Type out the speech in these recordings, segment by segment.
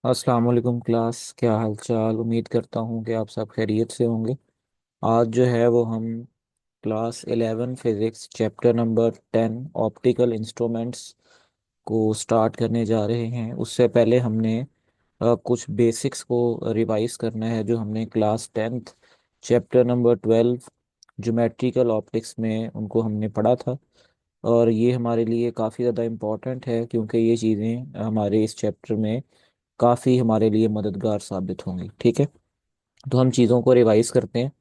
अस्सलाम वालेकुम क्लास, क्या हाल चाल। उम्मीद करता हूँ कि आप सब खैरियत से होंगे। आज जो है वो हम class 11 physics chapter number 10 optical instruments को स्टार्ट करने जा रहे हैं। उससे पहले हमने कुछ बेसिक्स को रिवाइज करना है जो हमने class 10th chapter number 12 geometrical optics में उनको हमने पढ़ा था। और ये हमारे लिए काफ़ी ज़्यादा इम्पोर्टेंट है क्योंकि ये चीज़ें हमारे इस चैप्टर में काफ़ी हमारे लिए मददगार साबित होंगी। ठीक है, तो हम चीज़ों को रिवाइज करते हैं।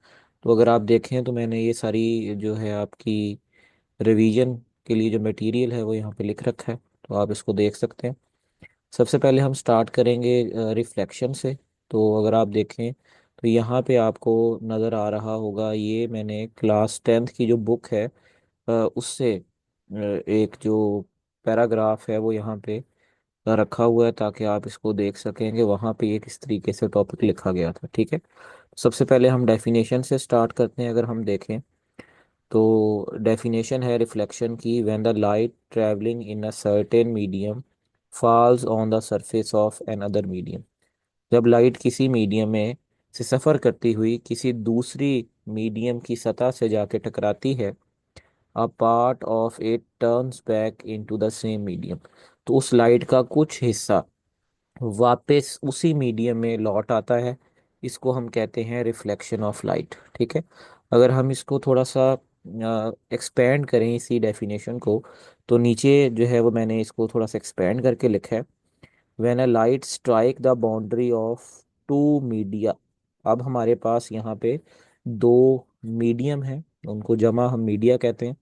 तो अगर आप देखें तो मैंने ये सारी जो है आपकी रिवीजन के लिए जो मटेरियल है वो यहाँ पे लिख रखा है, तो आप इसको देख सकते हैं। सबसे पहले हम स्टार्ट करेंगे रिफ्लेक्शन से। तो अगर आप देखें तो यहाँ पे आपको नज़र आ रहा होगा, ये मैंने क्लास 10th की जो बुक है उससे एक जो पैराग्राफ है वो यहाँ पे रखा हुआ है ताकि आप इसको देख सकें कि वहाँ पे ये किस तरीके से टॉपिक लिखा गया था। ठीक है, सबसे पहले हम डेफिनेशन से स्टार्ट करते हैं। अगर हम देखें तो डेफिनेशन है रिफ्लेक्शन की, when the light travelling in a certain medium falls on the surface of an other medium. जब लाइट किसी मीडियम में से सफ़र करती हुई किसी दूसरी मीडियम की सतह से जाके टकराती है, a part of it turns back into the same medium. तो उस लाइट का कुछ हिस्सा वापस उसी मीडियम में लौट आता है। इसको हम कहते हैं रिफ्लेक्शन ऑफ लाइट। ठीक है, अगर हम इसको थोड़ा सा एक्सपेंड करें इसी डेफिनेशन को, तो नीचे जो है वो मैंने इसको थोड़ा सा एक्सपेंड करके लिखा है। When a light strike the boundary of two media. अब हमारे पास यहाँ पे दो मीडियम है, उनको जमा हम मीडिया कहते हैं।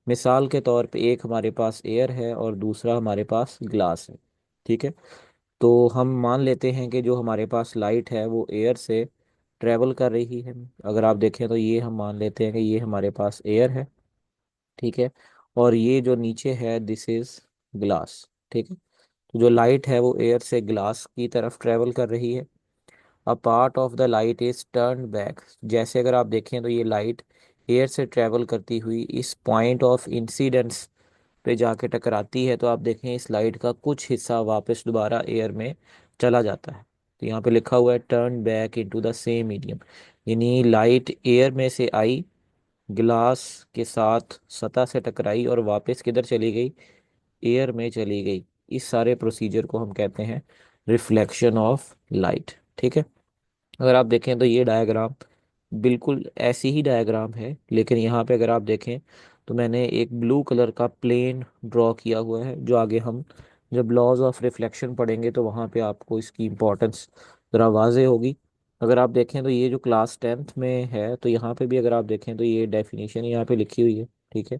मिसाल के तौर पे एक हमारे पास एयर है और दूसरा हमारे पास ग्लास है। ठीक है, तो हम मान लेते हैं कि जो हमारे पास लाइट है वो एयर से ट्रेवल कर रही है। अगर आप देखें तो ये हम मान लेते हैं कि ये हमारे पास एयर है। ठीक है, और ये जो नीचे है दिस इज ग्लास। ठीक है, तो जो लाइट है वो एयर से ग्लास की तरफ ट्रेवल कर रही है। A part of the light is turn back. जैसे अगर आप देखें तो ये लाइट एयर से ट्रेवल करती हुई इस पॉइंट ऑफ इंसिडेंस पे जाके टकराती है, तो आप देखें इस लाइट का कुछ हिस्सा वापस दोबारा एयर में चला जाता है। तो यहाँ पे लिखा हुआ है turn back into the same medium, यानी लाइट एयर में से आई, ग्लास के साथ सतह से टकराई और वापस किधर चली गई, एयर में चली गई। इस सारे प्रोसीजर को हम कहते हैं रिफ्लेक्शन ऑफ लाइट। ठीक है, अगर आप देखें तो ये डायग्राम बिल्कुल ऐसी ही डायग्राम है, लेकिन यहाँ पे अगर आप देखें तो मैंने एक ब्लू कलर का प्लेन ड्रॉ किया हुआ है, जो आगे हम जब लॉज ऑफ रिफ्लेक्शन पढ़ेंगे तो वहाँ पे आपको इसकी इम्पोर्टेंस ज़रा वाजे होगी। अगर आप देखें तो ये जो क्लास 10th में है, तो यहाँ पे भी अगर आप देखें तो ये डेफिनेशन यहाँ पे लिखी हुई है। ठीक है,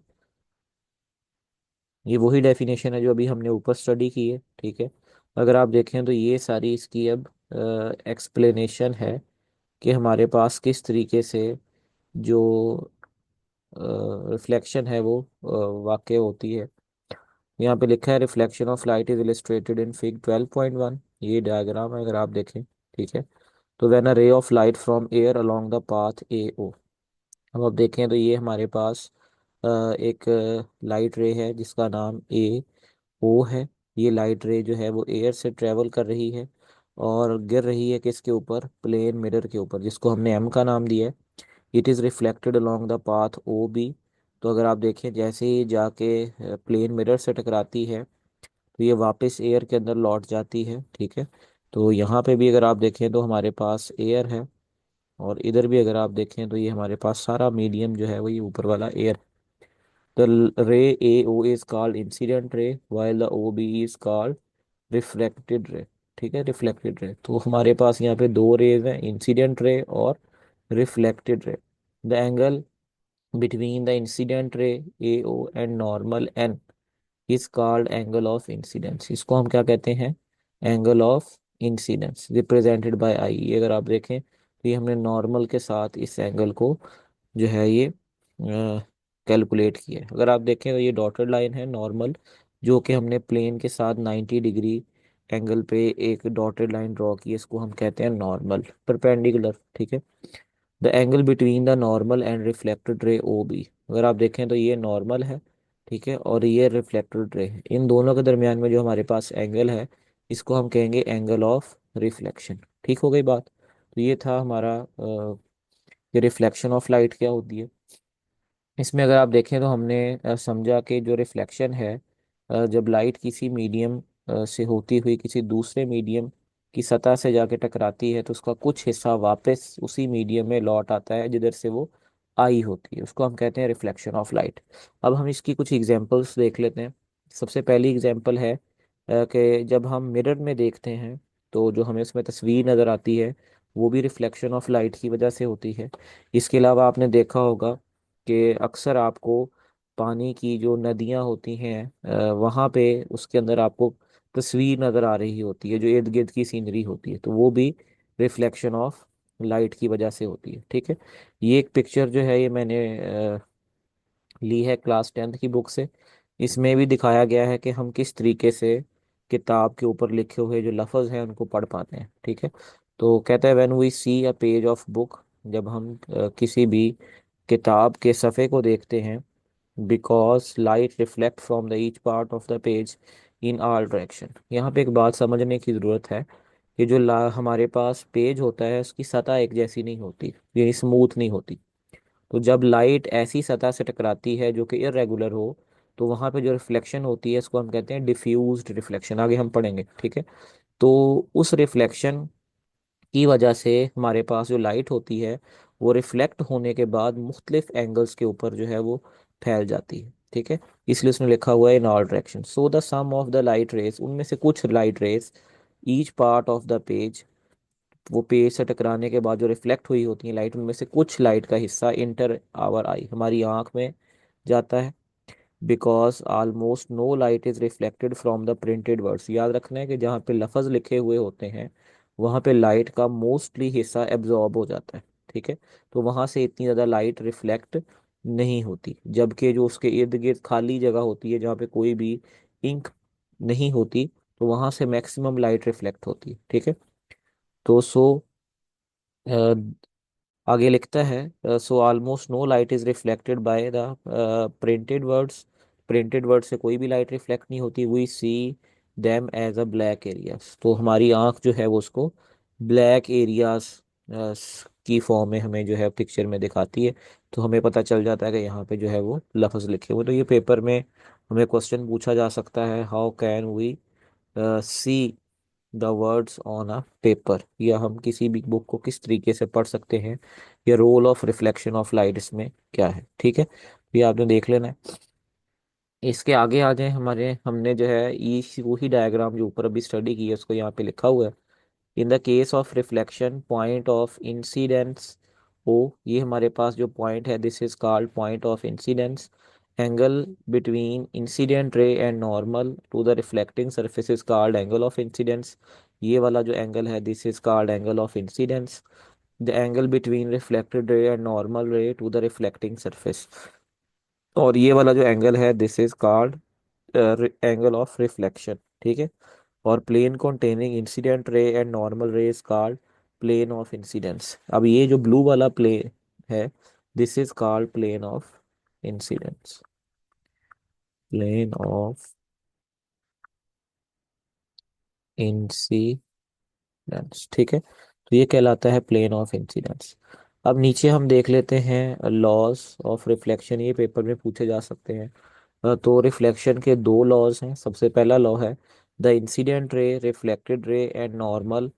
ये वही डेफिनेशन है जो अभी हमने ऊपर स्टडी की है। ठीक है, अगर आप देखें तो ये सारी इसकी अब एक्सप्लेनेशन है कि हमारे पास किस तरीके से जो रिफ्लेक्शन है वो वाक़ होती है। यहाँ पे लिखा है reflection of light is illustrated in fig 12.1। ये डायग्राम है अगर आप देखें। ठीक है, तो when a ray of light from air along the path A O. अब आप देखें तो ये हमारे पास एक लाइट रे है जिसका नाम ए ओ है। ये लाइट रे जो है वो एयर से ट्रेवल कर रही है और गिर रही है किसके ऊपर, प्लेन मिरर के ऊपर, जिसको हमने एम का नाम दिया है। It is reflected along the path O B. तो अगर आप देखें जैसे ही जाके प्लेन मिरर से टकराती है तो ये वापस एयर के अंदर लौट जाती है। ठीक है, तो यहाँ पे भी अगर आप देखें तो हमारे पास एयर है, और इधर भी अगर आप देखें तो ये हमारे पास सारा मीडियम जो है वो ये ऊपर वाला air. The ray A O is called incident ray while the O B is called reflected ray. ठीक है, रिफ्लेक्टेड रे। तो हमारे पास यहाँ पे दो रेज हैं, इंसिडेंट रे और reflected ray. The angle between the incident ray AO and normal N is called angle of incidence। इसको हम क्या कहते हैं, angle of incidence represented by i. ये अगर आप देखें तो ये हमने नॉर्मल के साथ इस एंगल को जो है ये कैलकुलेट किया है। अगर आप देखें तो ये डॉटेड लाइन है नॉर्मल, जो कि हमने प्लेन के साथ 90 डिग्री एंगल पे एक डॉटेड लाइन ड्रॉ की है, इसको हम कहते हैं नॉर्मल परपेंडिकुलर। ठीक है, the angle between the normal and reflected ray O B. अगर आप देखें तो ये नॉर्मल है। ठीक है, और ये रिफ्लेक्टेड रे है। इन दोनों के दरमियान में जो हमारे पास एंगल है इसको हम कहेंगे एंगल ऑफ रिफ्लेक्शन। ठीक हो गई बात। तो ये था हमारा कि रिफ्लेक्शन ऑफ लाइट क्या होती है। इसमें अगर आप देखें तो हमने समझा कि जो रिफ्लेक्शन है, जब लाइट किसी मीडियम से होती हुई किसी दूसरे मीडियम की सतह से जाके टकराती है तो उसका कुछ हिस्सा वापस उसी मीडियम में लौट आता है जिधर से वो आई होती है, उसको हम कहते हैं रिफ्लेक्शन ऑफ लाइट। अब हम इसकी कुछ एग्जांपल्स देख लेते हैं। सबसे पहली एग्जांपल है कि जब हम मिरर में देखते हैं तो जो हमें उसमें तस्वीर नज़र आती है वो भी रिफ्लेक्शन ऑफ लाइट की वजह से होती है। इसके अलावा आपने देखा होगा कि अक्सर आपको पानी की जो नदियां होती हैं वहाँ पे उसके अंदर आपको तस्वीर नज़र आ रही होती है, जो इर्द गिर्द की सीनरी होती है, तो वो भी रिफ्लेक्शन ऑफ लाइट की वजह से होती है। ठीक है। ये एक पिक्चर जो है ये मैंने ली है क्लास 10th की बुक से। इसमें भी दिखाया गया है कि हम किस तरीके से किताब के ऊपर लिखे हुए जो लफ्ज़ हैं उनको पढ़ पाते हैं। ठीक है। तो कहता है when we see a page of book, जब हम किसी भी किताब के सफ़े को देखते हैं, because light reflect from the each part of the page in all direction. यहाँ पे एक बात समझने की ज़रूरत है कि जो हमारे पास पेज होता है उसकी सतह एक जैसी नहीं होती, यानी स्मूथ नहीं होती। तो जब लाइट ऐसी सतह से टकराती है जो कि इरेगुलर हो तो वहाँ पे जो रिफ्लेक्शन होती है इसको हम कहते हैं डिफ्यूज्ड रिफ्लेक्शन, आगे हम पढ़ेंगे। ठीक है। तो उस रिफ्लेक्शन की वजह से हमारे पास जो लाइट होती है वो रिफ्लेक्ट होने के बाद मुख्तलिफ एंगल्स के ऊपर जो है वो फैल जाती है। ठीक है। इसलिए उसने लिखा हुआ है in all direction, so the some of the light rays, उनमें से कुछ light rays each part of the page, वो पेज से टकराने के बाद जो रिफ्लेक्ट हुई होती है लाइट, उनमें से कुछ लाइट का हिस्सा इंटर आवर आई, हमारी आंख में जाता है। Because almost no light is reflected from the printed words, याद रखना है कि जहाँ पे लफज लिखे हुए होते हैं वहाँ पे लाइट का मोस्टली हिस्सा एब्जॉर्ब हो जाता है। ठीक है। तो वहाँ से इतनी ज़्यादा लाइट रिफ्लेक्ट नहीं होती, जबकि जो उसके इर्द गिर्द खाली जगह होती है जहाँ पे कोई भी इंक नहीं होती तो वहाँ से मैक्सिमम लाइट रिफ्लेक्ट होती है। ठीक है। तो आगे लिखता है so almost no light is reflected by the printed words, printed word से कोई भी लाइट रिफ्लेक्ट नहीं होती। We see them as a black areas, तो हमारी आंख जो है वो उसको ब्लैक एरियाज की फॉर्म में हमें जो है पिक्चर में दिखाती है। तो हमें पता चल जाता है कि यहाँ पे जो है वो लफ्ज़ लिखे हुए। तो ये पेपर में हमें क्वेश्चन पूछा जा सकता है, how can we see the words on a paper, या हम किसी भी बुक को किस तरीके से पढ़ सकते हैं, या role of reflection of light इसमें क्या है। ठीक है। तो ये आपने देख लेना है। इसके आगे आ जाए हमारे, हमने जो है इस वही डायग्राम जो ऊपर अभी स्टडी की है उसको यहाँ पे लिखा हुआ है। In the case of reflection point of incidence O, ये हमारे पास जो पॉइंट है this is called point of incidence. Angle between incident ray and normal to the reflecting surface is called angle of incidence. ये वाला जो एंगल है this is called angle of incidence. The angle between reflected ray and normal ray to the reflecting surface, और ये वाला जो एंगल है this is called angle of reflection. ठीक है। और plane containing incident ray and normal ray is called plane of incidence. अब ये जो ब्लू वाला प्लेन है this is called plane of incidence, plane of incidence. ठीक है। तो ये कहलाता है प्लेन ऑफ इंसिडेंस। अब नीचे हम देख लेते हैं लॉज ऑफ रिफ्लेक्शन, ये पेपर में पूछे जा सकते हैं। तो रिफ्लेक्शन के दो लॉज हैं। सबसे पहला लॉ है the incident ray, reflected ray and normal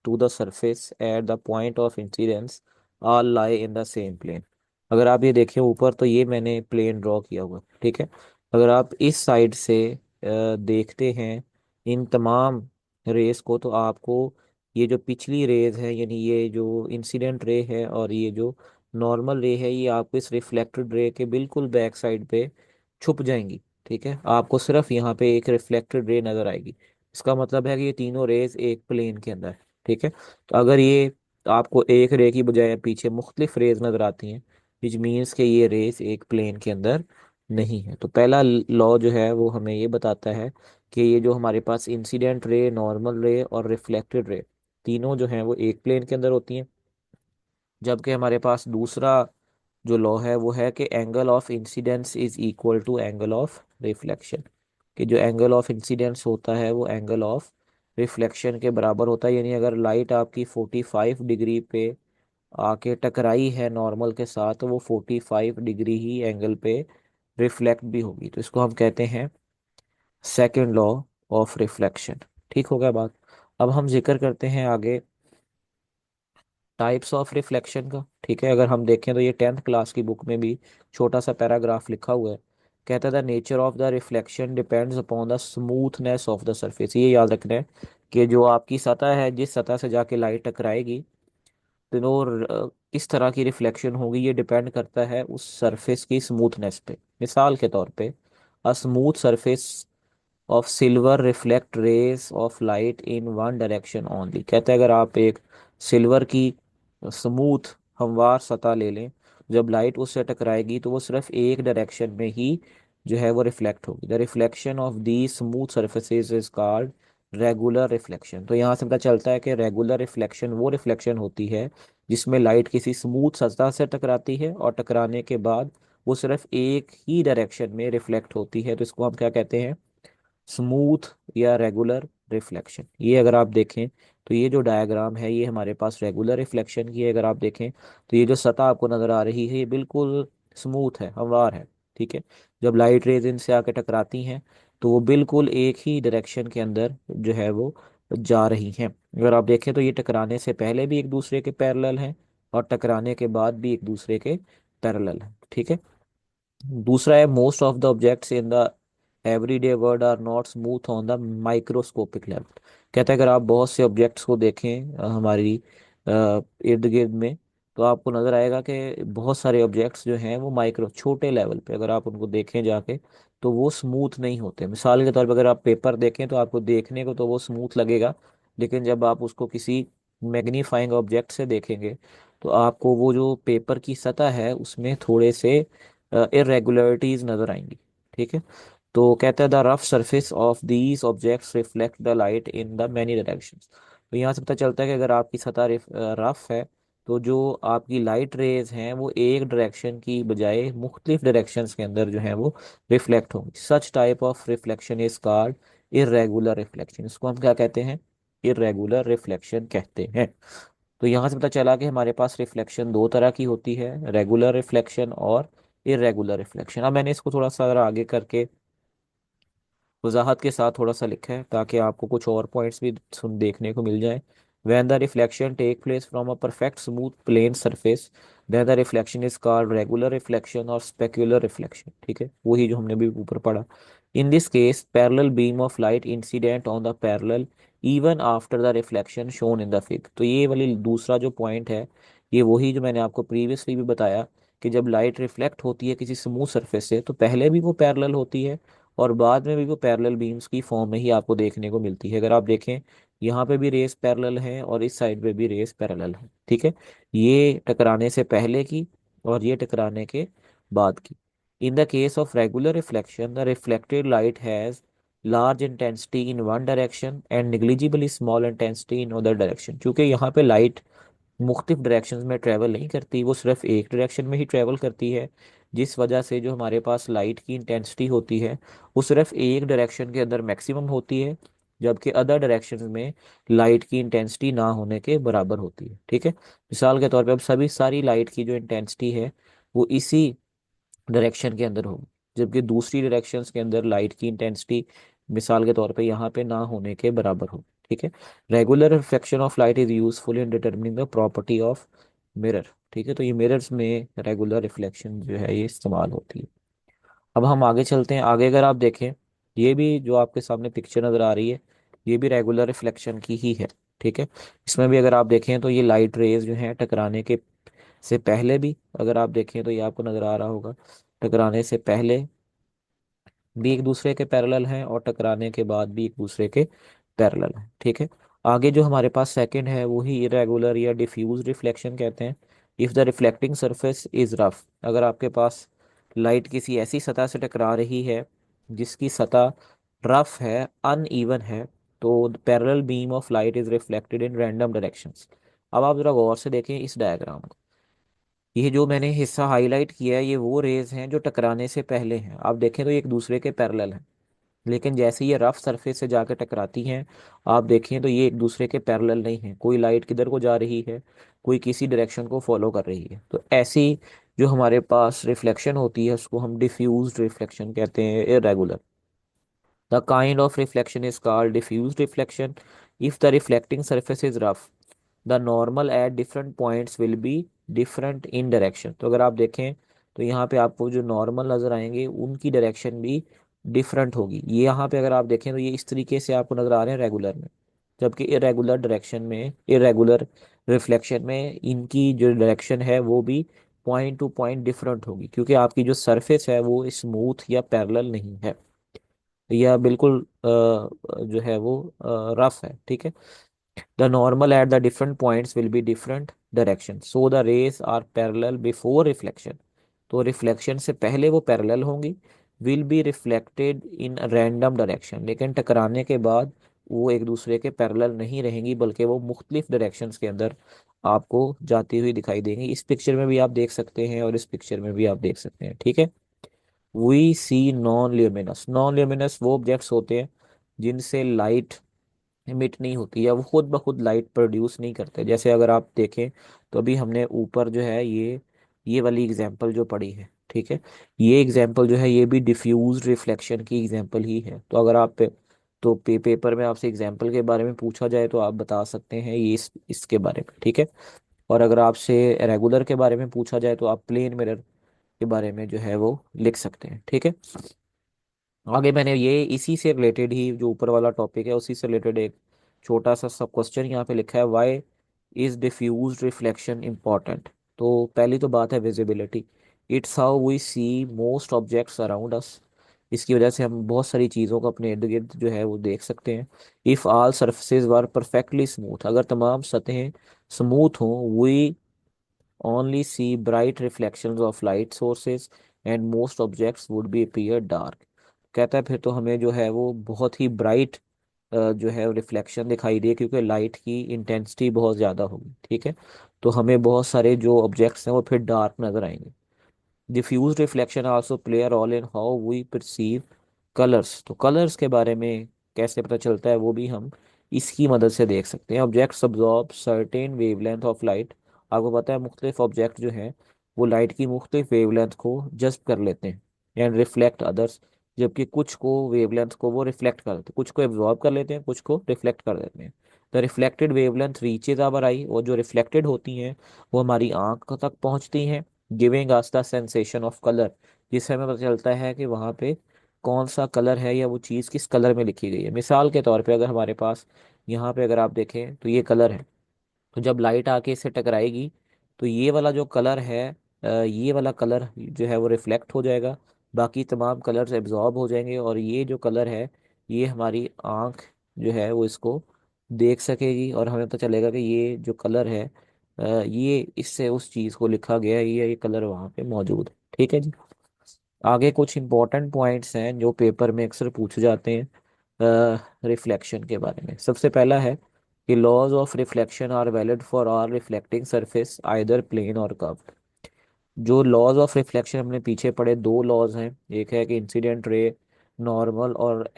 to the surface at the point of incidence all lie in the same plane. अगर आप ये देखें ऊपर तो ये मैंने प्लेन ड्रॉ किया हुआ है। ठीक है। अगर आप इस साइड से देखते हैं इन तमाम रेस को तो आपको ये जो पिछली रेज है यानी ये जो इंसिडेंट रे है और ये जो नॉर्मल रे है ये आपको इस रिफ्लेक्टेड रे के बिल्कुल बैक साइड पे छुप जाएंगी। ठीक है। आपको सिर्फ यहाँ पे एक रिफ्लेक्टेड रे नजर आएगी। इसका मतलब है कि ये तीनों रेज एक प्लेन के अंदर है। ठीक है। तो अगर ये आपको एक रे की बजाय पीछे मुख्तलिफ रेज नजर आती हैं विच मीन्स कि ये रेस एक प्लेन के अंदर नहीं है। तो पहला लॉ जो है वो हमें ये बताता है कि ये जो हमारे पास इंसिडेंट रे, नॉर्मल रे और रिफ्लेक्टेड रे तीनों जो हैं वो एक प्लेन के अंदर होती हैं। जबकि हमारे पास दूसरा जो लॉ है वो है कि angle of incidence is equal to angle of reflection, कि जो एंगल ऑफ इंसिडेंस होता है वो एंगल ऑफ रिफ्लेक्शन के बराबर होता है। यानी अगर लाइट आपकी 45 डिग्री पे आके टकराई है नॉर्मल के साथ, तो वो 45 डिग्री ही एंगल पे रिफ्लेक्ट भी होगी। तो इसको हम कहते हैं सेकेंड लॉ ऑफ रिफ्लेक्शन। ठीक हो गया बात। अब हम जिक्र करते हैं आगे टाइप्स ऑफ रिफ्लेक्शन का। ठीक है, अगर हम देखें तो ये 10th क्लास की बुक में भी छोटा सा पैराग्राफ लिखा हुआ है। कहता था nature of the reflection depends upon the smoothness of the surface. ये याद रखना है कि जो आपकी सतह है, जिस सतह से जाके लाइट टकराएगी, तो किस तरह की रिफ्लेक्शन होगी, ये डिपेंड करता है उस सरफेस की स्मूथनेस पे। मिसाल के तौर पे a smooth surface of silver reflect rays of light in one direction only. कहते हैं अगर आप एक सिल्वर की स्मूथ हमवार सतह ले लें, जब लाइट उससे टकराएगी तो वो सिर्फ एक डायरेक्शन में ही जो है वो रिफ्लेक्ट होगी। The reflection of the smooth surfaces is called regular reflection. तो यहाँ से पता चलता है कि रेगुलर रिफ्लेक्शन वो रिफ्लेक्शन होती है जिसमें लाइट किसी स्मूथ सतह से टकराती है और टकराने के बाद वो सिर्फ एक ही डायरेक्शन में रिफ्लेक्ट होती है। तो इसको हम क्या कहते हैं, स्मूथ या रेगुलर रिफ्लेक्शन। ये अगर आप देखें तो ये जो डायग्राम है ये हमारे पास रेगुलर रिफ्लेक्शन की है। अगर आप देखें तो ये जो सतह आपको नजर आ रही है ये बिल्कुल स्मूथ है, हमवार है। ठीक है, जब लाइट रेज इनसे आके टकराती हैं तो वो बिल्कुल एक ही डायरेक्शन के अंदर जो है वो जा रही हैं। अगर आप देखें तो ये टकराने से पहले भी एक दूसरे के पैरेलल हैं और टकराने के बाद भी एक दूसरे के पैरेलल हैं। ठीक है, दूसरा है most of the objects in the everyday world are not smooth on the microscopic level. कहता है अगर आप बहुत से ऑब्जेक्ट्स को देखें हमारी इर्द गिर्द में, तो आपको नजर आएगा कि बहुत सारे ऑब्जेक्ट्स जो हैं वो माइक्रो छोटे लेवल पे अगर आप उनको देखें जाके तो वो स्मूथ नहीं होते। मिसाल के तौर पर अगर आप पेपर देखें तो आपको देखने को तो वो स्मूथ लगेगा, लेकिन जब आप उसको किसी मैग्नीफाइंग ऑब्जेक्ट से देखेंगे तो आपको वो जो पेपर की सतह है उसमें थोड़े से इरेगुलरिटीज नजर आएंगी। ठीक है, तो कहता है the rough surface of these objects reflect the light in the many directions. तो यहाँ से पता चलता है कि अगर आपकी सतह रफ है तो जो आपकी लाइट रेज हैं वो एक डायरेक्शन की बजाय मुख्तलिफ डायरेक्शंस के अंदर जो है वो रिफ्लेक्ट होंगी। Such type of reflection is called irregular reflection. इसको हम क्या कहते हैं, इरेगुलर रिफ्लेक्शन कहते हैं। तो यहाँ से पता चला कि हमारे पास रिफ्लेक्शन दो तरह की होती है, रेगुलर रिफ्लेक्शन और इरेगुलर रिफ्लेक्शन। अब मैंने इसको थोड़ा सा आगे करके वजाहत के साथ थोड़ा सा लिखा है ताकि आपको कुछ और पॉइंट्स भी सुन देखने को मिल जाए। When the reflection take place from a perfect smooth plane surface then the reflection is called regular reflection or specular reflection. ठीक है, वही जो हमने भी ऊपर पढ़ा। In this case parallel beam of light incident on the parallel even after the reflection shown in the fig. तो ये वाली दूसरा जो पॉइंट है ये वही जो मैंने आपको प्रीवियसली भी बताया कि जब लाइट रिफ्लेक्ट होती है किसी स्मूथ सरफेस से तो पहले भी वो पैरेलल होती है और बाद में भी वो पैरेलल बीम्स की फॉर्म में ही आपको देखने को मिलती है। अगर आप देखें यहाँ पे भी रेस पैरेलल है और इस साइड पे भी रेस पैरेलल है। ठीक है, ये टकराने से पहले की और ये टकराने के बाद की। In the case of regular reflection the reflected light has large intensity in one direction and negligibly small intensity in other direction. क्योंकि यहाँ पे लाइट मुख्तलिफ डायरेक्शंस में ट्रैवल नहीं करती, वो सिर्फ एक डायरेक्शन में ही ट्रैवल करती है, जिस वजह से जो हमारे पास लाइट की इंटेंसिटी होती है वो सिर्फ एक डायरेक्शन के अंदर मैक्सिमम होती है, जबकि अदर डायरेक्शंस में लाइट की इंटेंसिटी ना होने के बराबर होती है। ठीक है, मिसाल के तौर पे अब सभी सारी लाइट की जो इंटेंसिटी है वो इसी डायरेक्शन के अंदर होगी, जबकि दूसरी डायरेक्शंस के अंदर लाइट की इंटेंसिटी मिसाल के तौर पे यहाँ पे ना होने के बराबर होगी। ठीक है, regular reflection of light is useful in determining the property of mirror. ठीक है, तो ये मिरर्स में रेगुलर रिफ्लेक्शन जो है ये इस्तेमाल होती है। अब हम आगे चलते हैं। आगे अगर आप देखें ये भी जो आपके सामने पिक्चर नज़र आ रही है ये भी रेगुलर रिफ्लेक्शन की ही है। ठीक है, इसमें भी अगर आप देखें तो ये लाइट रेज जो है टकराने के से पहले भी अगर आप देखें तो ये आपको नज़र आ रहा होगा, टकराने से पहले भी एक दूसरे के पैरेलल हैं और टकराने के बाद भी एक दूसरे के पैरेलल हैं। ठीक है, आगे जो हमारे पास सेकंड है वही इरेगुलर या डिफ्यूज रिफ्लेक्शन कहते हैं। If the reflecting surface is rough, अगर आपके पास लाइट किसी ऐसी सतह से टकरा रही है जिसकी सतह रफ है, अनइवन है, तो parallel beam of light is reflected in random directions. अब आप जरा गौर से देखें इस डायग्राम को। ये जो मैंने हिस्सा हाईलाइट किया है ये वो रेज हैं जो टकराने से पहले हैं। आप देखें तो ये एक दूसरे के पैरेलल हैं। लेकिन जैसे ये रफ सरफेस से जाकर टकराती हैं, आप देखें तो ये एक दूसरे के पैरेलल नहीं है। कोई लाइट किधर को जा रही है, कोई किसी डायरेक्शन को फॉलो कर रही है। तो ऐसी जो हमारे पास रिफ्लेक्शन होती है उसको हम डिफ्यूज्ड रिफ्लेक्शन कहते हैं, irregular. The kind of reflection is called diffuse reflection. If the reflecting surface is rough, the normal at different points will be different in direction. तो अगर आप देखें तो यहाँ पे आपको जो नॉर्मल नजर आएंगे उनकी डायरेक्शन भी डिफरेंट होगी। ये यहाँ पे अगर आप देखें तो ये इस तरीके से आपको नजर आ रहे हैं रेगुलर में, जबकि इरेगुलर डायरेक्शन में, इरेगुलर रिफ्लेक्शन में इनकी जो डायरेक्शन है वो भी पॉइंट टू पॉइंट डिफरेंट होगी, क्योंकि आपकी जो सरफेस है वो स्मूथ या पैरेलल नहीं है, या बिल्कुल जो है वो रफ है। ठीक है। The normal at the different points will be different direction, so the rays are parallel before reflection. तो रिफ्लेक्शन से पहले वो पैरेलल होंगी। Will be reflected in random direction, लेकिन टकराने के बाद वो एक दूसरे के पैरेलल नहीं रहेंगी, बल्कि वो मुख्तलिफ डायरेक्शंस के अंदर आपको जाती हुई दिखाई देंगी। इस पिक्चर में भी आप देख सकते हैं और इस पिक्चर में भी आप देख सकते हैं। ठीक है। We see non luminous, non luminous वो ऑब्जेक्ट्स होते हैं जिनसे लाइट इमिट नहीं होती या वो खुद ब खुद लाइट प्रोड्यूस नहीं करते। जैसे अगर आप देखें तो अभी हमने ऊपर जो है ये वाली एग्जांपल जो पढ़ी है, ठीक है, ये एग्जांपल जो है ये भी डिफ्यूज रिफ्लेक्शन की एग्जांपल ही है। तो अगर आप तो पेपर में आपसे एग्जांपल के बारे में पूछा जाए तो आप बता सकते हैं ये इसके बारे में। ठीक है। और अगर आपसे रेगुलर के बारे में पूछा जाए तो आप प्लेन मिरर के बारे में जो है वो लिख सकते हैं। ठीक है। आगे मैंने ये इसी से रिलेटेड ही जो ऊपर वाला टॉपिक है उसी से रिलेटेड एक छोटा सा सब क्वेश्चन यहाँ पे लिखा है, why is diffused reflection important. तो पहली तो बात है visibility. It's how we see most objects around us. इसकी वजह से हम बहुत सारी चीज़ों को अपने इर्द गिर्द जो है वो देख सकते हैं। If all surfaces were perfectly smooth, अगर तमाम सतहें स्मूथ हों, we only see bright reflections of light sources and most objects would be appear dark। कहता है फिर तो हमें जो है वो बहुत ही ब्राइट जो है रिफ्लेक्शन दिखाई दे, क्योंकि लाइट की इंटेंसिटी बहुत ज़्यादा होगी। ठीक है। तो हमें बहुत सारे जो ऑब्जेक्ट्स हैं वो फिर डार्क नजर आएंगे। Diffuse reflection also play a role in how we perceive colours. तो कलर्स के बारे में कैसे पता चलता है वो भी हम इसकी मदद से देख सकते हैं। Objects absorb certain wavelength of light. आपको पता है मुख्तलिफ ऑब्जेक्ट जो हैं वो लाइट की मुख्तलिफ वेवलेंथ को जज्ब कर लेते हैं, एंड रिफ्लेक्ट अदर्स, जबकि कुछ को वेवलेंथ को वो रिफ्लेक्ट कर लेते हैं, कुछ को एब्जॉर्ब कर लेते हैं, कुछ को रिफ्लेक्ट कर देते हैं। The reflected wavelength reaches our eye, और जो रिफ्लेक्टेड होती हैं वो हमारी आंख तक पहुंचती हैं, giving us the sensation of colour, जिससे हमें पता चलता है कि वहाँ पे कौन सा कलर है या वो चीज़ किस कलर में लिखी गई है। मिसाल के तौर पे अगर हमारे पास यहाँ पे अगर आप देखें तो ये कलर है, तो जब लाइट आके इससे टकराएगी तो ये वाला जो कलर है, ये वाला कलर जो है वो रिफ्लेक्ट हो जाएगा, बाकी तमाम कलर्स एब्जॉर्ब हो जाएंगे, और ये जो कलर है ये हमारी आंख जो है वो इसको देख सकेगी, और हमें पता चलेगा कि ये जो कलर है ये इससे उस चीज़ को लिखा गया है, ये कलर वहाँ पे मौजूद है। ठीक है जी। आगे कुछ इंपॉर्टेंट पॉइंट्स हैं जो पेपर में अक्सर पूछे जाते हैं रिफ्लेक्शन के बारे में। सबसे पहला है कि laws of reflection are valid for are reflecting surface either plane or curved. जो लॉज ऑफ रिफ्लेक्शन हमने पीछे पढ़े, दो लॉज हैं, एक है कि इंसिडेंट रे नॉर्मल और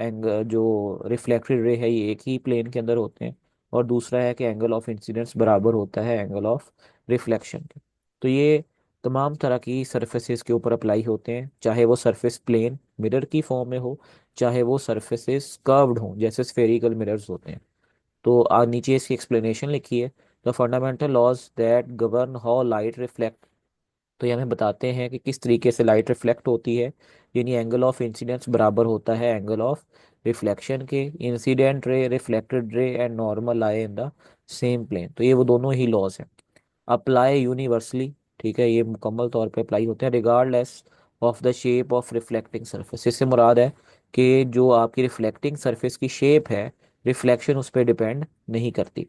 जो रिफ्लेक्टेड रे है ये एक ही प्लेन के अंदर होते हैं, और दूसरा है कि एंगल ऑफ इंसिडेंस बराबर होता है एंगल ऑफ रिफ्लेक्शन के। तो ये तमाम तरह की सरफेसेस के ऊपर अप्लाई होते हैं, चाहे वो सरफेस प्लेन मिरर की फॉर्म में हो, चाहे वो सरफेसेस कर्व्ड हो जैसे स्फेरिकल मिरर्स होते हैं। तो नीचे इसकी एक्सप्लेनेशन लिखी है। The fundamental laws that govern how light reflect. तो ये हमें बताते हैं कि किस तरीके से लाइट रिफ्लेक्ट होती है, यानी एंगल ऑफ इंसिडेंस बराबर होता है एंगल ऑफ रिफ्लेक्शन के। Incident ray, reflected ray and normal lie in the same plane. तो ये वो दोनों ही लॉज हैं, अप्लाई यूनिवर्सली। ठीक है, ये मुकम्मल तौर पे अप्लाई होते हैं regardless of the shape of reflecting surface. इससे मुराद है कि जो आपकी रिफ्लेक्टिंग सरफेस की शेप है, रिफ्लेक्शन उस पर डिपेंड नहीं करती।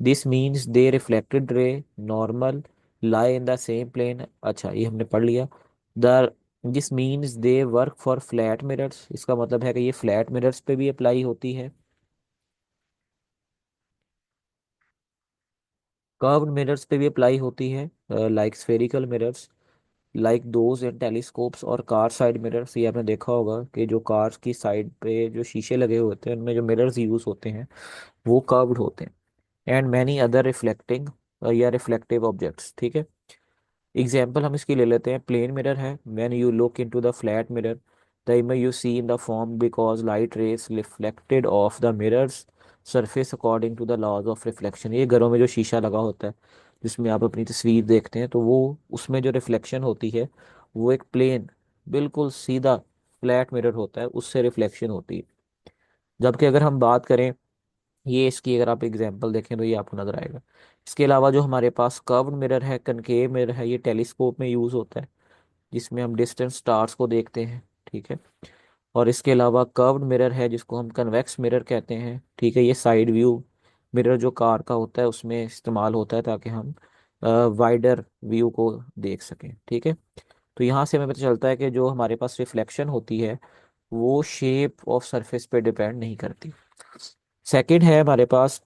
This means the reflected ray normal lie in the same plane. अच्छा, ये हमने पढ़ लिया। The this means they work for flat mirrors. इसका मतलब है कि ये फ्लैट मिरर्स पे भी अप्लाई होती है। कर्व्ड मिरर्स पे भी अप्लाई होती है, like spherical mirrors. Like those in telescopes और कार साइड मिरर्स। ये आपने देखा होगा कि जो कार्स की साइड पे जो शीशे लगे होते हैं उनमें जो मिरर्स यूज होते हैं वो कर्व्ड होते हैं। एंड मैनी अदर रिफ्लेक्टिंग या रिफ्लेक्टिव ऑब्जेक्ट्स, ठीक है। एग्जाम्पल हम इसकी ले लेते हैं। प्लेन मिरर है, when you look into the flat mirror the image you see in the form because light rays reflected off the mirrors surface according to the laws of reflection. ये घरों में जो शीशा लगा होता है जिसमें आप अपनी तस्वीर देखते हैं, तो वो उसमें जो रिफ्लेक्शन होती है वो एक प्लेन, बिल्कुल सीधा फ्लैट मिरर होता है, उससे रिफ्लेक्शन होती है। जबकि अगर हम बात करें, ये इसकी अगर आप एग्जांपल देखें तो ये आपको नजर आएगा। इसके अलावा जो हमारे पास कर्व्ड मिरर है, कनकेव मिरर है, ये टेलीस्कोप में यूज होता है जिसमें हम डिस्टेंट स्टार्स को देखते हैं, ठीक है। और इसके अलावा कर्व्ड मिरर है जिसको हम कन्वेक्स मिरर कहते हैं, ठीक है। ये साइड व्यू मिरर जो कार का होता है उसमें इस्तेमाल होता है ताकि हम वाइडर व्यू को देख सकें, ठीक है। तो यहाँ से हमें पता चलता है कि जो हमारे पास रिफ्लेक्शन होती है वो शेप ऑफ सरफेस पे डिपेंड नहीं करती। सेकंड है हमारे पास,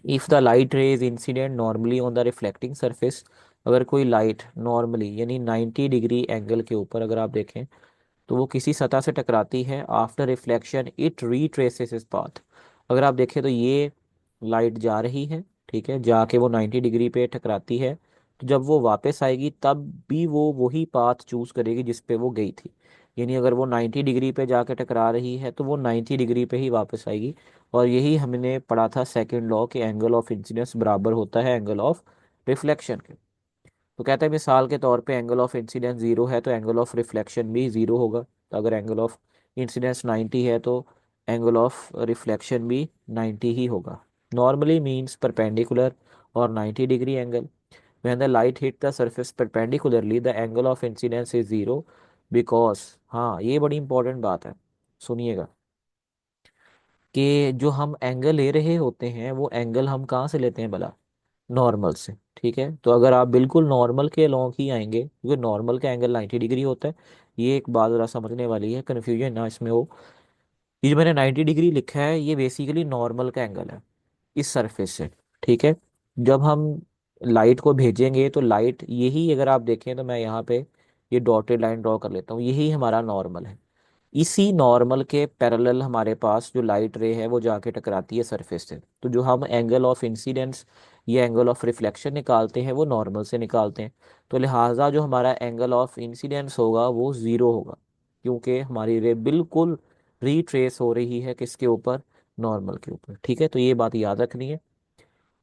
if the light ray is incident normally on the reflecting surface. अगर कोई लाइट नॉर्मली यानी 90 डिग्री एंगल के ऊपर अगर आप देखें तो वो किसी सतह से टकराती है, after reflection it retraces its path. अगर आप देखें तो ये लाइट जा रही है, ठीक है, जाके वो 90 डिग्री पे टकराती है, तो जब वो वापस आएगी तब भी वो वही पाथ चूज करेगी जिस पे वो गई थी। यानी अगर वो 90 डिग्री पे जाके टकरा रही है तो वो 90 डिग्री पे ही वापस आएगी। और यही हमने पढ़ा था सेकंड लॉ के एंगल ऑफ इंसिडेंस बराबर होता है एंगल ऑफ रिफ्लेक्शन के। तो कहते हैं मिसाल के तौर पे एंगल ऑफ इंसिडेंस 0 है तो एंगल ऑफ रिफ्लेक्शन भी 0 होगा। तो अगर एंगल ऑफ इंसिडेंस 90 है तो एंगल ऑफ रिफ्लेक्शन भी 90 ही होगा। नॉर्मली मीन्स परपेंडिकुलर और 90 degree angle. When the light hit the surface perpendicularly the angle of incidence is 0 because, हाँ ये बड़ी इंपॉर्टेंट बात है, सुनिएगा, कि जो हम एंगल ले रहे होते हैं वो एंगल हम कहाँ से लेते हैं भला? नॉर्मल से, ठीक है। तो अगर आप बिल्कुल नॉर्मल के अलोंग ही आएंगे, क्योंकि नॉर्मल का एंगल 90 डिग्री होता है, ये एक बात जरा समझने वाली है, कन्फ्यूजन ना इसमें हो। ये जो मैंने 90 डिग्री लिखा है ये बेसिकली नॉर्मल का एंगल है इस सरफेस से, ठीक है। जब हम लाइट को भेजेंगे तो लाइट, यही अगर आप देखें तो मैं यहाँ पे ये डॉटेड लाइन ड्रॉ कर लेता हूँ, यही हमारा नॉर्मल है। इसी नॉर्मल के पैरेलल हमारे पास जो लाइट रे है वो जाके टकराती है सरफेस से। तो जो हम एंगल ऑफ इंसिडेंस या एंगल ऑफ रिफ्लेक्शन निकालते हैं वो नॉर्मल से निकालते हैं। तो लिहाजा जो हमारा एंगल ऑफ इंसिडेंस होगा वो ज़ीरो होगा, क्योंकि हमारी रे बिल्कुल रीट्रेस हो रही है किसके ऊपर? नॉर्मल के ऊपर, ठीक है। तो ये बात याद रखनी है,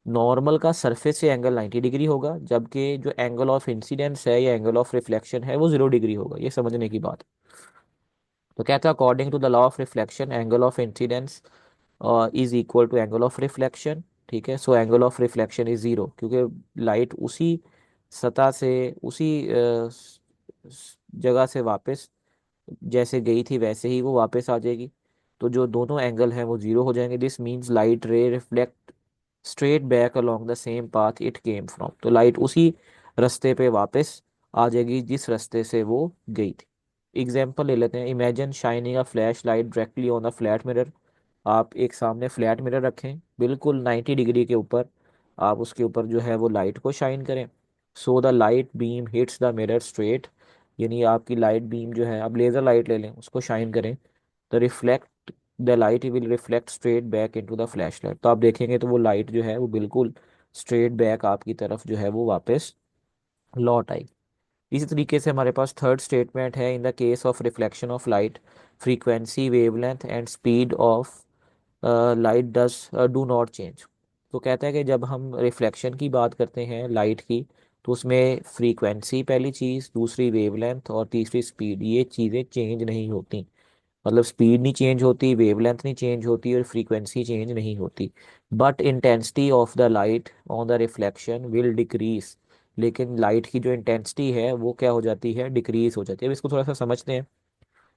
नॉर्मल का सरफेस से एंगल 90 डिग्री होगा, जबकि जो एंगल ऑफ इंसिडेंस है या एंगल ऑफ रिफ्लेक्शन है वो 0 डिग्री होगा। ये समझने की बात है। तो कहता है according to the law of reflection angle of incidence is equal to angle of reflection, ठीक है। So angle of reflection is 0, क्योंकि लाइट उसी सतह से, उसी जगह से वापस जैसे गई थी वैसे ही वो वापस आ जाएगी। तो जो दोनों एंगल हैं वो 0 हो जाएंगे। दिस मीन्स लाइट रे reflect straight back along the same path it came from. तो लाइट उसी रास्ते पे वापस आ जाएगी जिस रास्ते से वो गई थी। एग्जाम्पल ले लेते हैं। Imagine shining a flash light directly on the flat mirror. आप एक सामने फ्लैट मिरर रखें बिल्कुल 90 डिग्री के ऊपर, आप उसके ऊपर जो है वो लाइट को शाइन करें। So the light beam hits the mirror straight, यानी आपकी लाइट बीम जो है, आप लेज़र लाइट ले लें उसको शाइन करें, तो reflect the light will reflect straight back into the flash light. तो आप देखेंगे तो वो लाइट जो है वो बिल्कुल स्ट्रेट बैक आपकी तरफ जो है वो वापस लौट आएगी। इसी तरीके से हमारे पास थर्ड स्टेटमेंट है, in the case of reflection of light frequency wavelength and speed of light does do not change. तो कहता है कि जब हम रिफ्लेक्शन की बात करते हैं लाइट की, तो उसमें फ्रीक्वेंसी पहली चीज़, दूसरी वेवलेंथ और तीसरी स्पीड, ये चीज़ें चेंज नहीं होती। मतलब स्पीड नहीं चेंज होती, वेवलेंथ नहीं चेंज होती और फ्रीक्वेंसी चेंज नहीं होती। But intensity of the light on the reflection will decrease. लेकिन लाइट की जो इंटेंसिटी है वो क्या हो जाती है? डिक्रीज हो जाती है। अब इसको थोड़ा सा समझते हैं।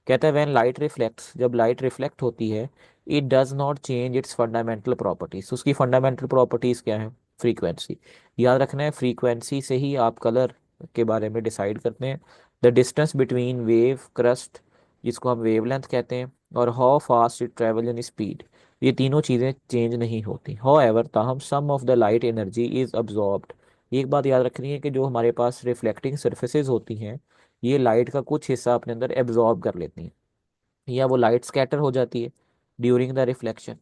कहता है व्हेन लाइट रिफ्लेक्ट्स, जब लाइट रिफ्लेक्ट होती है, it does not change its fundamental properties. उसकी फंडामेंटल प्रॉपर्टीज क्या है? फ्रीक्वेंसी। याद रखना है, फ्रीक्वेंसी से ही आप कलर के बारे में डिसाइड करते हैं। The distance between wave crest, जिसको हम वेवलेंथ कहते हैं, और how fast it travel in speed, ये तीनों चीज़ें चेंज नहीं होती। हाउ एवर, ताहम, some of the light energy is absorbed एक बात याद रखनी है कि जो हमारे पास रिफ्लेक्टिंग सर्फेसेज होती हैं, ये लाइट का कुछ हिस्सा अपने अंदर एब्जॉर्ब कर लेती हैं, या वो लाइट स्कैटर हो जाती है ड्यूरिंग द रिफ्लेक्शन।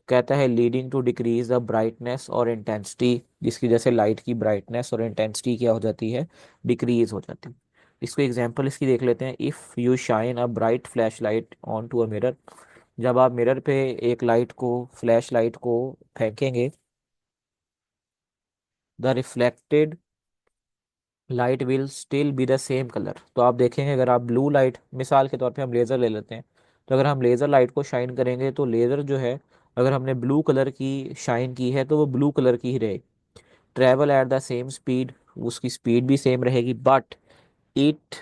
कहता है leading to decrease the brightness और इंटेंसिटी, जिसकी वजह से लाइट की ब्राइटनेस और इंटेंसिटी क्या हो जाती है, डिक्रीज हो जाती है। इसको एग्जांपल इसकी देख लेते हैं। If you shine a bright flash light on to a mirror, जब आप मिरर पे एक लाइट को, फ्लैश लाइट को फेंकेंगे, the reflected light will still be the same colour. तो आप देखेंगे अगर आप ब्लू लाइट, मिसाल के तौर पे हम लेज़र ले लेते हैं, तो अगर हम लेज़र लाइट को शाइन करेंगे तो लेज़र जो है, अगर हमने ब्लू कलर की शाइन की है तो वो ब्लू कलर की ही रहेगी। Travel at the same speed, उसकी स्पीड भी सेम रहेगी, it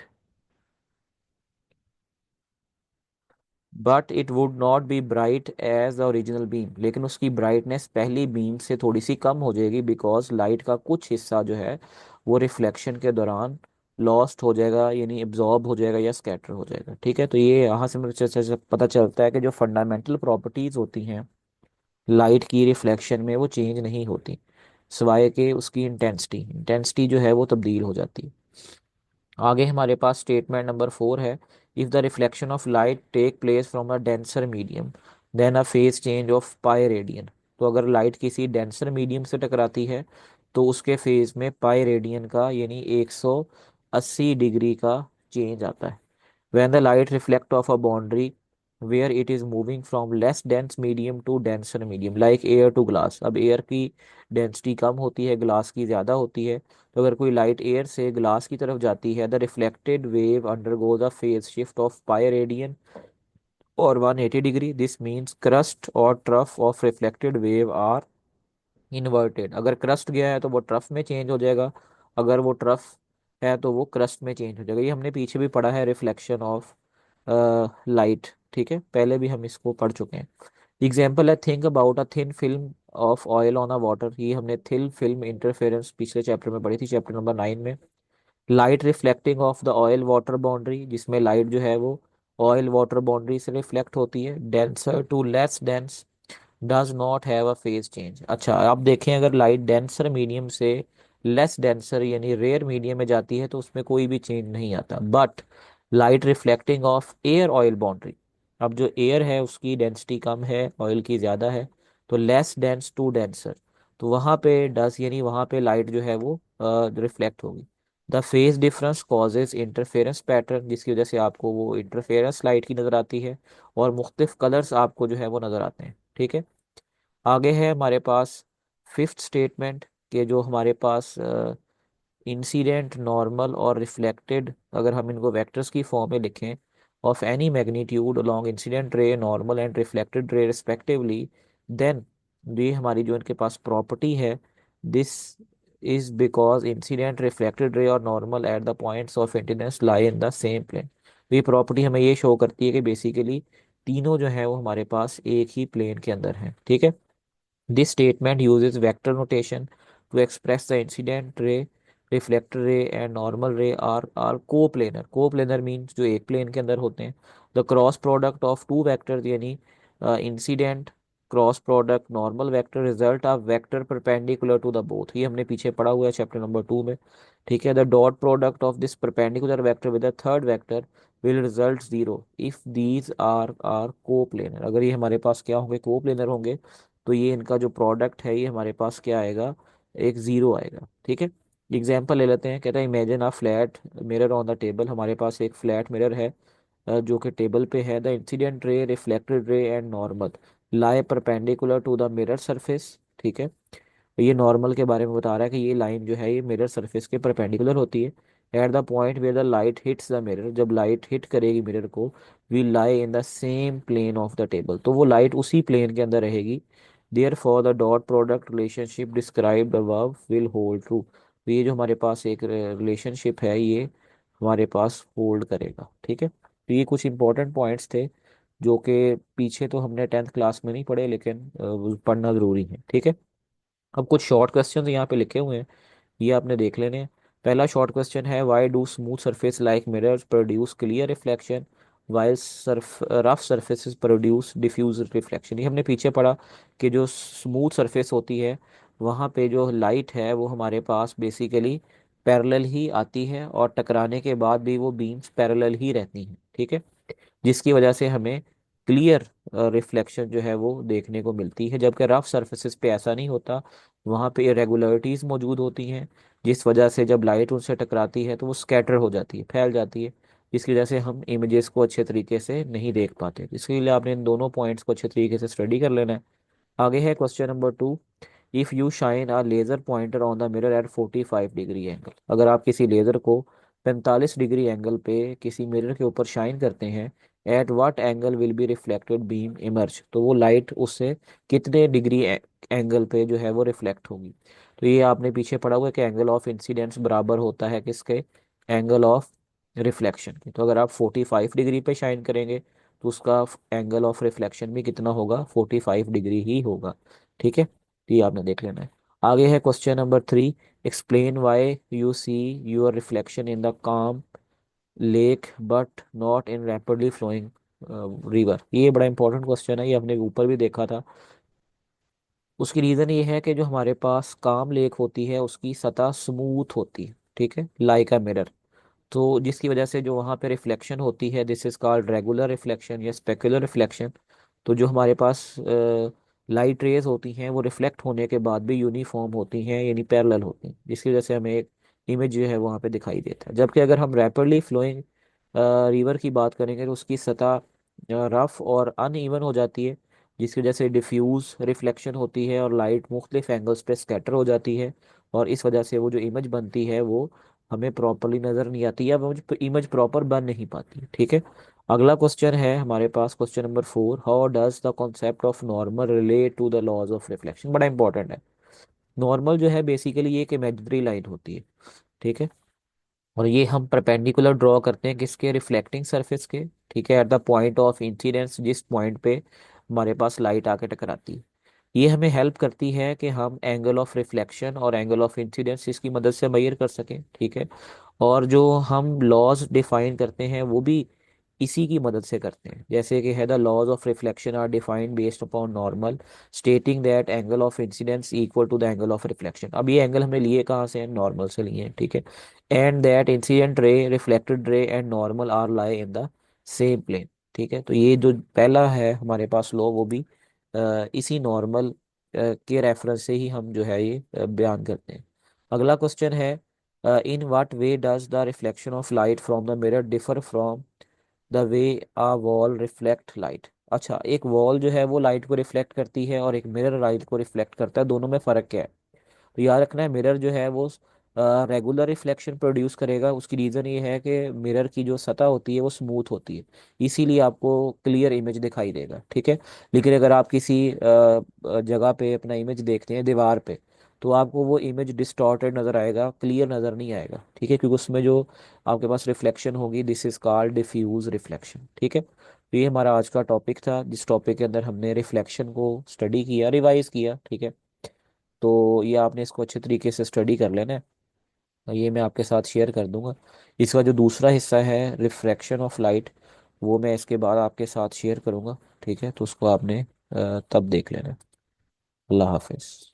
but it would not be bright as the original beam, लेकिन उसकी ब्राइटनेस पहली बीम से थोड़ी सी कम हो जाएगी, बिकॉज लाइट का कुछ हिस्सा जो है वो रिफ्लेक्शन के दौरान लॉस्ट हो जाएगा, यानी एब्जॉर्ब हो जाएगा या स्कैटर हो जाएगा। ठीक है, तो ये यहाँ से मुझे पता चलता है कि जो फंडामेंटल प्रॉपर्टीज होती हैं लाइट की रिफ्लेक्शन में, वो चेंज नहीं होती, सिवाय कि उसकी इंटेंसिटी जो है वो तब्दील हो जाती है। आगे हमारे पास स्टेटमेंट नंबर 4 है। If the reflection of light take place from a denser medium, then a phase change of pi radian. तो अगर लाइट किसी डेंसर मीडियम से टकराती है तो उसके फेज में पाई रेडियन का, यानी 180 डिग्री का चेंज आता है। When the light reflect off a boundary where it is moving from less dense medium to denser medium like air to glass। अब एयर की डेंसिटी कम होती है, ग्लास की ज़्यादा होती है, तो अगर कोई लाइट एयर से ग्लास की तरफ जाती है, the reflected wave undergoes a phase shift of pi radian or 180 degree. This means crest और trough of reflected wave are inverted. अगर क्रस्ट गया है तो वो ट्रफ में चेंज हो जाएगा, अगर वो ट्रफ है तो वो क्रस्ट में चेंज हो जाएगा। ये हमने पीछे भी पढ़ा है, रिफ्लेक्शन ऑफ लाइट। ठीक है, पहले भी हम इसको पढ़ चुके हैं। एग्जाम्पल है, think about a thin film of oil on a water. ये हमने थिन फिल्म इंटरफेरेंस पिछले चैप्टर में पढ़ी थी, चैप्टर नंबर 9 में। Light reflecting off the oil water boundary, जिसमें लाइट जो है वो ऑयल वाटर बाउंड्री से रिफ्लेक्ट होती है। Denser to less dense does not have a phase change. अच्छा, आप देखें अगर लाइट डेंसर मीडियम से लेस डेंसर यानी रेयर मीडियम में जाती है तो उसमें कोई भी चेंज नहीं आता। But light reflecting of air oil boundary, अब जो एयर है उसकी डेंसिटी कम है, ऑयल की ज़्यादा है, तो लेस डेंस टू डेंसर, तो वहाँ पे डस, यानी वहाँ पे लाइट जो है वो रिफ्लेक्ट होगी। The phase difference causes interference pattern, जिसकी वजह से आपको वो इंटरफेरेंस लाइट की नज़र आती है और मुख्तलिफ कलर्स आपको जो है वो नज़र आते हैं। ठीक है, आगे है हमारे पास फिफ्थ स्टेटमेंट के जो हमारे पास इंसिडेंट, नॉर्मल और रिफ्लेक्टेड, अगर हम इनको वेक्टर्स की फॉर्म में लिखें, of any magnitude along incident ray, normal and reflected ray respectively, then ये हमारी जो इनके पास प्रॉपर्टी है, this is because incident, reflected ray और normal at the points of incidence lie in the same plane. तो ये प्रॉपर्टी हमें ये शो करती है कि बेसिकली तीनों जो है वो हमारे पास एक ही प्लेन के अंदर है। ठीक है, this statement uses vector notation to express the incident ray, reflected ray and normal ray are coplanar। coplanar means जो एक plane के अंदर होते हैं। The cross product of two vectors यानी incident cross product normal vector result of vector perpendicular to the both. ये हमने पीछे पढ़ा हुआ है चैप्टर नंबर 2 में। ठीक है, the dot product of this perpendicular vector with the third vector will result zero if these are coplanar. अगर ये हमारे पास क्या होंगे, कोप्लेनर होंगे, तो ये इनका जो प्रोडक्ट है ये हमारे पास क्या आएगा, एक जीरो आएगा। ठीक है, एग्जाम्पल ले लेते हैं। कहता है imagine a flat mirror on the table. हमारे पास एक फ्लैट मिरर है जो कि टेबल पे है। The incident ray, reflected ray and normal lie perpendicular to the mirror surface. ठीक है, ये नॉर्मल के बारे में बता रहा है कि ये लाइन जो है ये मिरर सरफेस के परपेंडिकुलर होती है। At the point where the light hits the mirror, जब लाइट हिट करेगी मिरर को, we lie in the same plane of the table, तो वो लाइट उसी प्लेन के अंदर रहेगी। Therefore the dot product relationship described above will hold true. तो ये जो हमारे पास एक रिलेशनशिप है ये हमारे पास होल्ड करेगा। ठीक है, तो ये कुछ इंपॉर्टेंट पॉइंट्स थे जो कि पीछे तो हमने 10th क्लास में नहीं पढ़े, लेकिन पढ़ना ज़रूरी है। ठीक है, अब कुछ शॉर्ट क्वेश्चन यहाँ पे लिखे हुए हैं, ये आपने देख लेने हैं। पहला शॉर्ट क्वेश्चन है, why do smooth surface like mirrors produce clear reflection while surf rough surfaces produce diffuse reflection. ये हमने पीछे पढ़ा कि जो स्मूथ सरफेस होती है वहाँ पे जो लाइट है वो हमारे पास बेसिकली पैरेलल ही आती है, और टकराने के बाद भी वो बीम्स पैरेलल ही रहती हैं, ठीक है। जिसकी वजह से हमें क्लियर रिफ्लेक्शन जो है वो देखने को मिलती है, जबकि रफ सरफेसेस पे ऐसा नहीं होता। वहाँ पे इरेगुलरिटीज मौजूद होती हैं, जिस वजह से जब लाइट उनसे टकराती है तो वो स्कैटर हो जाती है, फैल जाती है, जिसकी वजह से हम इमेजेस को अच्छे तरीके से नहीं देख पाते। इसके लिए आपने इन दोनों पॉइंट्स को अच्छे तरीके से स्टडी कर लेना है। आगे है question number 2। If you shine a laser pointer on the mirror at 45 degree angle, अगर आप किसी लेजर को 45 डिग्री एंगल पे किसी मिरर के ऊपर शाइन करते हैं, at what angle will be reflected beam emerge, तो वो लाइट उससे कितने डिग्री एंगल पे जो है वो रिफ्लेक्ट होगी। तो ये आपने पीछे पढ़ा हुआ है कि एंगल ऑफ इंसिडेंस बराबर होता है किसके, एंगल ऑफ रिफ्लेक्शन के। तो अगर आप 45 डिग्री पे शाइन करेंगे तो उसका एंगल ऑफ रिफ्लेक्शन भी कितना होगा, 45 डिग्री ही होगा, ठीक है। तो ये आपने देख लेना है। आगे है question number 3। Explain why you see your reflection in the calm lake but not in rapidly flowing river. ये बड़ा इंपॉर्टेंट क्वेश्चन है, ये हमने ऊपर भी देखा था। उसकी रीज़न ये है कि जो हमारे पास काम लेक होती है उसकी सतह स्मूथ होती है, ठीक है, लाइक अ मिरर। तो जिसकी वजह से जो वहाँ पे रिफ्लेक्शन होती है, this is called regular reflection या स्पेकुलर रिफ्लेक्शन। तो जो हमारे पास लाइट रेज होती हैं वो रिफ्लेक्ट होने के बाद भी यूनिफॉर्म होती हैं, यानी पैरेलल होती हैं, जिसकी वजह से हमें एक इमेज जो है वहाँ पे दिखाई देता है। जबकि अगर हम रैपिडली फ्लोइंग रिवर की बात करेंगे तो उसकी सतह रफ और अनइवन हो जाती है, जिसकी वजह से डिफ्यूज रिफ्लेक्शन होती है और लाइट मुख्तलिफ एंगल्स पे स्कैटर हो जाती है, और इस वजह से वो जो इमेज बनती है वो हमें प्रॉपरली नजर नहीं आती है, मुझे इमेज प्रॉपर बन नहीं पाती है, ठीक है। अगला क्वेश्चन है हमारे पास question number 4। How does the concept of normal relate to the laws of reflection. बड़ा इंपॉर्टेंट है। नॉर्मल जो है बेसिकली ये एक इमेजिनरी लाइन होती है, ठीक है, और ये हम परपेंडिकुलर ड्रॉ करते हैं किसके, रिफ्लेक्टिंग सरफेस के, ठीक है, at the point of incidence, जिस पॉइंट पे हमारे पास लाइट आके टकराती है। ये हमें हेल्प करती है कि हम एंगल ऑफ रिफ्लेक्शन और एंगल ऑफ इंसिडेंस इसकी मदद से मेजर कर सकें, ठीक है। और जो हम लॉज डिफाइन करते हैं वो भी इसी की मदद से करते हैं, जैसे कि है the laws of reflection are defined based upon normal, stating that angle of incidence equal to the angle of reflection. अब ये एंगल हमने लिए कहाँ से हैं, नॉर्मल से लिए हैं, ठीक है। And that incident ray, reflected ray and normal are lie in the same plane, ठीक है। तो ये जो पहला है हमारे पास लॉ वो भी इसी नॉर्मल के रेफरेंस से ही हम जो है ये बयान करते हैं। अगला क्वेश्चन है in what way does the reflection of light from the mirror differ from the way a wall reflect light. अच्छा, एक वॉल जो है वो लाइट को रिफ्लेक्ट करती है और एक मिरर लाइट को रिफ्लेक्ट करता है, दोनों में फ़र्क क्या है। तो याद रखना है, मिरर जो है वो रेगुलर रिफ्लेक्शन प्रोड्यूस करेगा। उसकी रीज़न ये है कि मिरर की जो सतह होती है वो स्मूथ होती है, इसीलिए आपको क्लियर इमेज दिखाई देगा, ठीक है। लेकिन अगर आप किसी जगह पे अपना इमेज देखते हैं दीवार पे, तो आपको वो इमेज डिस्टॉर्टेड नज़र आएगा, क्लियर नज़र नहीं आएगा, ठीक है, क्योंकि उसमें जो आपके पास रिफ्लेक्शन होगी this is called diffuse reflection, ठीक है। तो ये हमारा आज का टॉपिक था, जिस टॉपिक के अंदर हमने रिफ्लेक्शन को स्टडी किया, रिवाइज किया, ठीक है। तो ये आपने इसको अच्छे तरीके से स्टडी कर लेना है, ये मैं आपके साथ शेयर कर दूंगा। इसका जो दूसरा हिस्सा है रिफ्रैक्शन ऑफ लाइट, वो मैं इसके बाद आपके साथ शेयर करूंगा, ठीक है। तो उसको आपने तब देख लेना है। अल्लाह हाफिज़।